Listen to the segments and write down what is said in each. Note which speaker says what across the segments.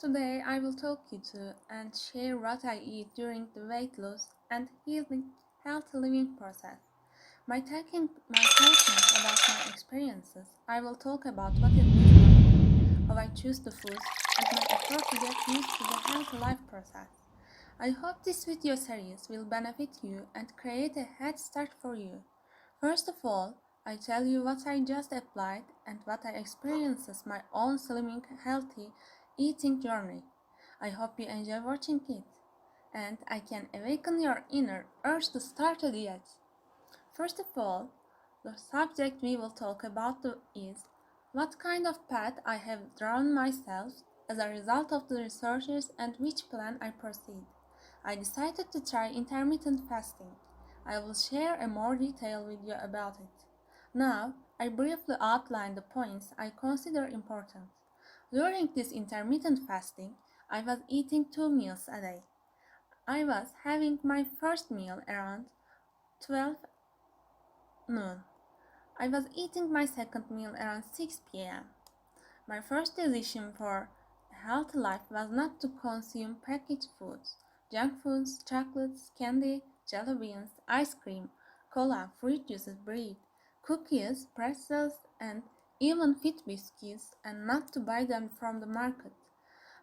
Speaker 1: Today I will talk you to and share what I eat during the weight loss and healthy living process. By talking about my experiences, I will talk about what is good for me, how I choose the foods, and my effort to get used to the healthy life process. I hope this video series will benefit you and create a head start for you. First of all, I tell you what I just applied and what I experienced as my own slimming healthy eating journey. I hope you enjoy watching it and I can awaken your inner urge to start a diet. First of all, the subject we will talk about is what kind of path I have drawn myself as a result of the researches and which plan I proceed. I decided to try intermittent fasting. I will share a more detailed video about it. Now, I briefly outline the points I consider important. During this intermittent fasting, I was eating 2 meals a day. I was having my first meal around 12 noon. I was eating my second meal around 6 p.m. My first decision for a healthy life was not to consume packaged foods, junk foods, chocolates, candy, jelly beans, ice cream, cola, fruit juices, bread, cookies, pretzels, and even fit biscuits, and not to buy them from the market.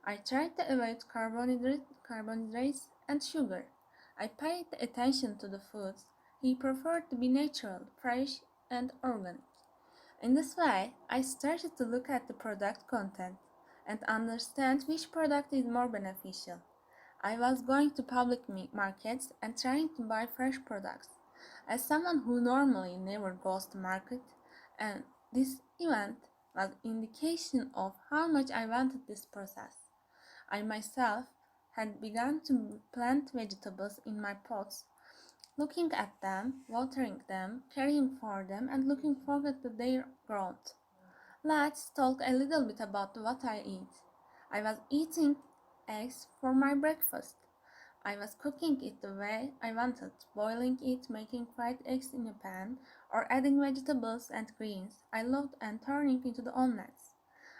Speaker 1: I tried to avoid carbohydrates and sugar. I paid attention to the foods he preferred to be natural, fresh, and organic. In this way, I started to look at the product content and understand which product is more beneficial. I was going to public markets and trying to buy fresh products. As someone who normally never goes to market, and this event was indication of how much I wanted this process. I myself had begun to plant vegetables in my pots, looking at them, watering them, caring for them, and looking forward to their growth. Let's talk a little bit about what I eat. I was eating eggs for my breakfast. I was cooking it the way I wanted, boiling it, making fried eggs in a pan, or adding vegetables and greens I loved and turning into the omelets.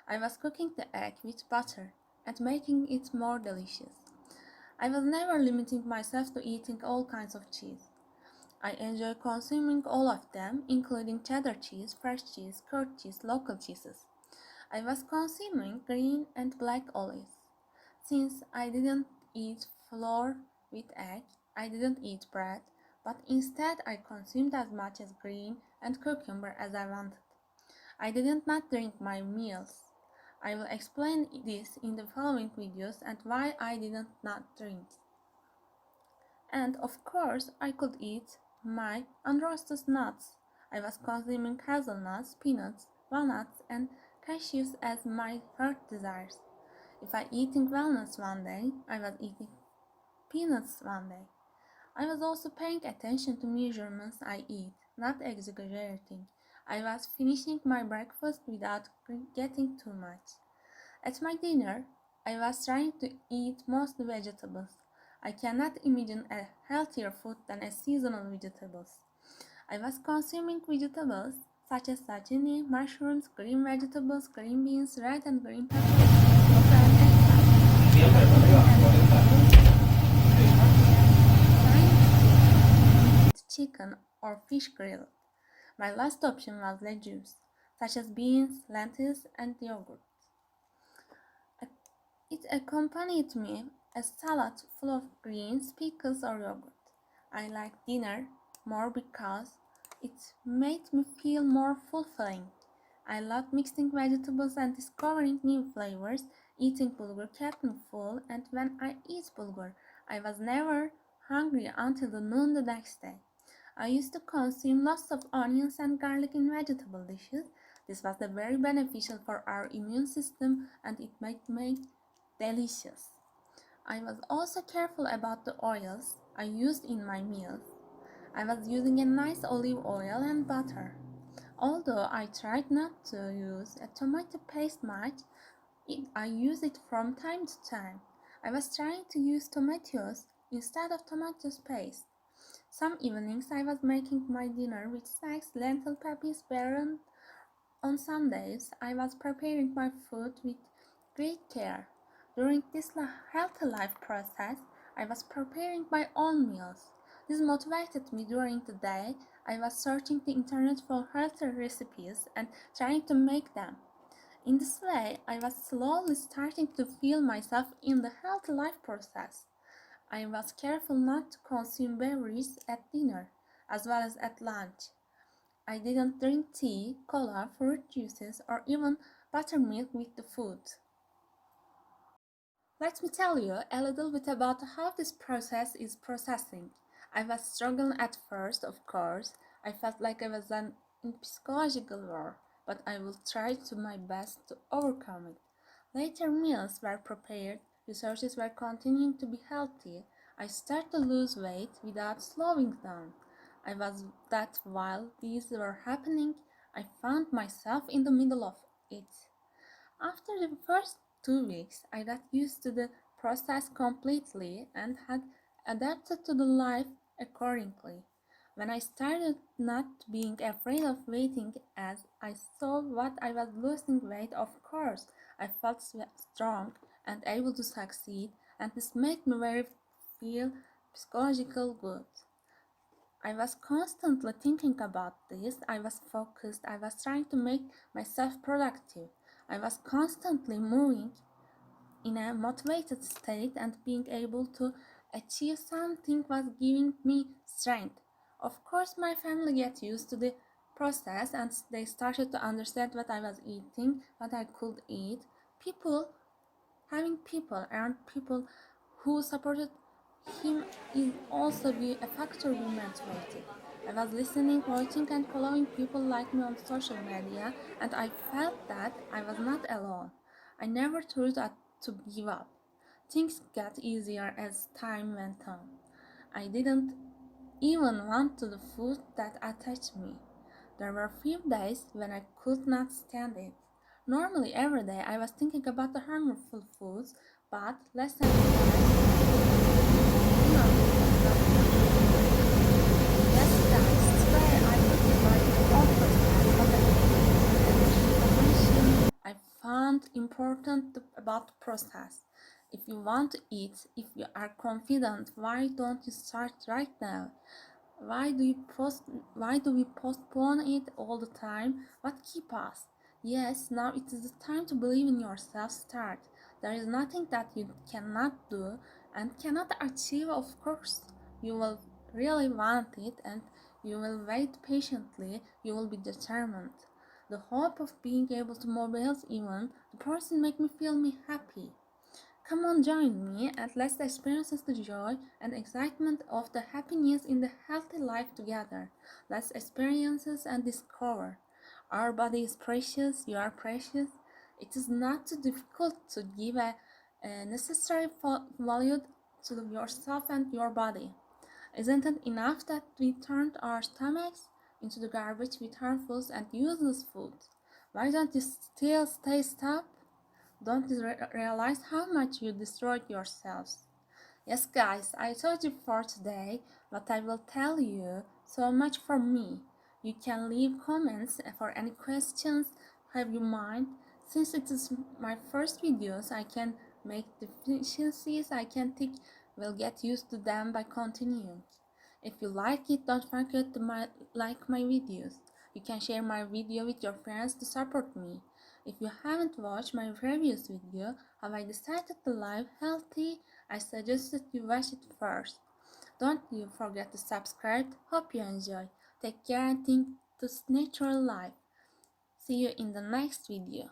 Speaker 1: I was cooking the egg with butter and making it more delicious. I was never limiting myself to eating all kinds of cheese. I enjoy consuming all of them, including cheddar cheese, fresh cheese, curd cheese, local cheeses. I was consuming green and black olives. Since I didn't eat flour with egg, I didn't eat bread, but instead I consumed as much as green and cucumber as I wanted. I didn't not drink my meals. I will explain this in the following videos and why I didn't not drink. And of course, I could eat my unroasted nuts. I was consuming hazelnuts, peanuts, walnuts, and cashews as my heart desires. If I eating walnuts one day, I was eating peanuts one day. I was also paying attention to measurements I eat, not exaggerating. I was finishing my breakfast without getting too much. At my dinner, I was trying to eat mostly vegetables. I cannot imagine a healthier food than a seasonal vegetables. I was consuming vegetables such as zucchini, mushrooms, green vegetables, green beans, red and green peppers, okra and eggplant, chicken or fish grilled. My last option was legumes, such as beans, lentils, and yogurt. It accompanied me a salad full of greens, pickles, or yogurt. I liked dinner more because it made me feel more fulfilling. I loved mixing vegetables and discovering new flavors. Eating bulgur kept me full, and when I eat bulgur, I was never hungry until the noon the next day. I used to consume lots of onions and garlic in vegetable dishes. This was very beneficial for our immune system and it made me delicious. I was also careful about the oils I used in my meals. I was using a nice olive oil and butter. Although I tried not to use a tomato paste much, I use it from time to time. I was trying to use tomatoes instead of tomato paste. Some evenings I was making my dinner with snacks, lentil peppers, beran. On some days I was preparing my food with great care. During this healthy life process, I was preparing my own meals. This motivated me during the day. I was searching the internet for healthy recipes and trying to make them. In this way, I was slowly starting to feel myself in the healthy life process. I was careful not to consume beverages at dinner, as well as at lunch. I didn't drink tea, cola, fruit juices, or even buttermilk with the food. Let me tell you a little bit about how this process is processing. I was struggling at first, of course. I felt like I was in psychological war, but I will try to my best to overcome it. Later meals were prepared, resources were continuing to be healthy. I started to lose weight without slowing down. I was that while these were happening, I found myself in the middle of it. After the first 2 weeks, I got used to the process completely and had adapted to the life accordingly. When I started not being afraid of waiting as I saw what I was losing weight, of course, I felt strong and able to succeed, and this made me very feel psychological good. I was constantly thinking about this. I was focused. I was trying to make myself productive. I was constantly moving in a motivated state, and being able to achieve something was giving me strength. Of course, my family get used to the process and they started to understand what I was eating, what I could eat. People Having people around people who supported him is also be a factor we motivated. I was listening, watching, and following people like me on social media, and I felt that I was not alone. I never thought to give up. Things got easier as time went on. I didn't even want to the food that attached me. There were few days when I could not stand it. Normally, every day I was thinking about the harmful foods, but less than yes, guys, today I would like to offer information I found important about the process. If you want to eat, if you are confident, why don't you start right now? Why do we postpone it all the time? What keep us? Yes, now it is the time to believe in yourself. Start. There is nothing that you cannot do and cannot achieve. Of course, you will really want it and you will wait patiently. You will be determined. The hope of being able to mobilize even the person make me happy. Come on, join me and let's experience the joy and excitement of the happiness in the healthy life together. Let's experience and discover. Our body is precious, you are precious. It is not too difficult to give a necessary value to yourself and your body. Isn't it enough that we turned our stomachs into the garbage with harmful and useless food? Why don't you still stay stop? Don't you realize how much you destroyed yourselves? Yes, guys, I told you for today, but I will tell you so much from me. You can leave comments for any questions have you mind. Since it is my first videos, I can make deficiencies. I can think will get used to them by continuing. If you like it, don't forget to like my videos. You can share my video with your friends to support me. If you haven't watched my previous video, How I Decided to Live Healthy, I suggest that you watch it first. Don't you forget to subscribe. Hope you enjoy. Take care and think to natural life. See you in the next video.